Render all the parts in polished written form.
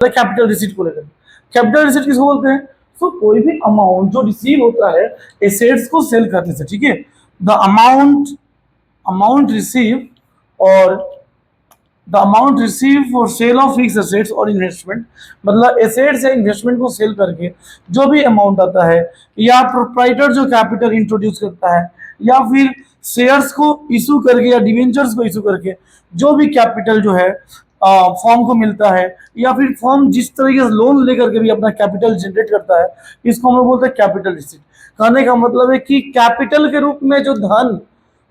Capital receipt को लेकर। Capital receipt किसको बोलते हैं? तो कोई भी अमाउंट जो रिसीव होता है एसेट्स को सेल करने से, ठीक है। द अमाउंट रिसीव और the amount receive for sale of fix assets और इन्वेस्टमेंट, मतलब एसेट्स या इन्वेस्टमेंट को सेल करके जो भी अमाउंट आता है, या प्रोप्राइटर जो कैपिटल इंट्रोड्यूस करता है, या फिर शेयर्स को इशू करके या डिवेंचर्स को इशू करके जो भी कैपिटल जो है फॉर्म को मिलता है, या फिर फॉर्म जिस तरीके से लोन लेकर के भी अपना कैपिटल जनरेट करता है, इसको हम लोग बोलते हैं कैपिटल रिसीट। कहने का मतलब है कि कैपिटल के रूप में जो धन,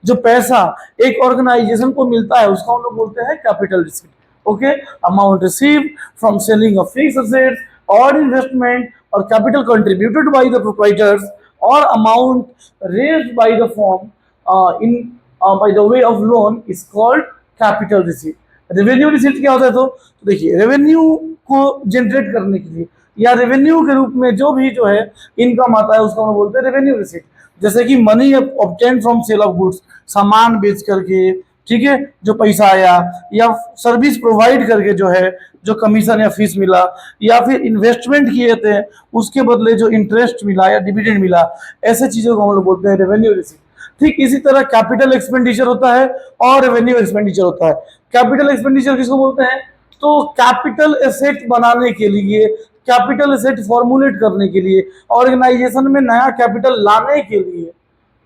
जो पैसा एक ऑर्गेनाइजेशन को मिलता है उसको हम लोग बोलते हैं capital receipt. Okay, amount receive from selling of fix assets और इन्वेस्टमेंट और capital contributed by the proprietors और amount raised by the firm in by the way of loan is called capital receipt. Revenue receipt क्या होता है? तो देखिए, revenue को generate करने के लिए या रेवेन्यू के रूप में जो भी जो है इनकम आता है उसको हम बोलते हैं रेवेन्यू रिसीट। जैसे कि money obtain from sale of goods, सामान बेच करके, ठीक है, जो पैसा आया, या सर्विस प्रोवाइड करके जो है जो कमीशन या फीस मिला, या फिर इन्वेस्टमेंट किए थे उसके बदले जो इंटरेस्ट मिला या डिविडेंड मिला, ऐसे चीजों को हम लोग बोलते हैं रेवेन्यू रिसीट। ठीक इसी तरह कैपिटल एक्सपेंडिचर होता है और रेवेन्यू एक्सपेंडिचर होता है। कैपिटल एक्सपेंडिचर किसको बोलते हैं? तो कैपिटल एसेट बनाने के लिए, कैपिटल एसेट फॉर्मुलेट करने के लिए, ऑर्गेनाइजेशन में नया कैपिटल लाने के लिए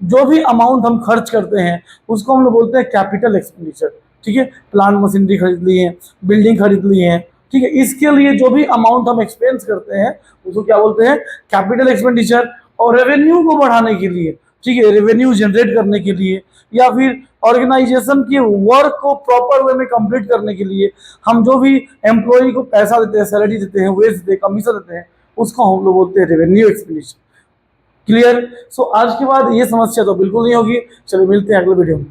जो भी अमाउंट हम खर्च करते हैं उसको हम लोग बोलते हैं कैपिटल एक्सपेंडिचर। ठीक है, प्लांट मशीनरी खरीद ली है, बिल्डिंग खरीद ली है, ठीक है, इसके लिए जो भी अमाउंट हम एक्सपेंस करते हैं उसको क्या बोलते हैं? Capital expenditure. और रेवेन्यू को बढ़ाने के लिए, ठीक है, रेवेन्यू जनरेट करने के लिए, या फिर ऑर्गेनाइजेशन के वर्क को प्रॉपर वे में कंप्लीट करने के लिए हम जो भी एम्प्लॉय को पैसा देते हैं, सैलरी देते हैं, वेज देते हैं, कमीशन देते हैं, उसको हम लोग बोलते हैं रेवेन्यू एक्सपेंडिचर। क्लियर? सो आज के बाद ये समस्या तो बिल्कुल नहीं होगी। चलिए मिलते हैं अगले वीडियो में।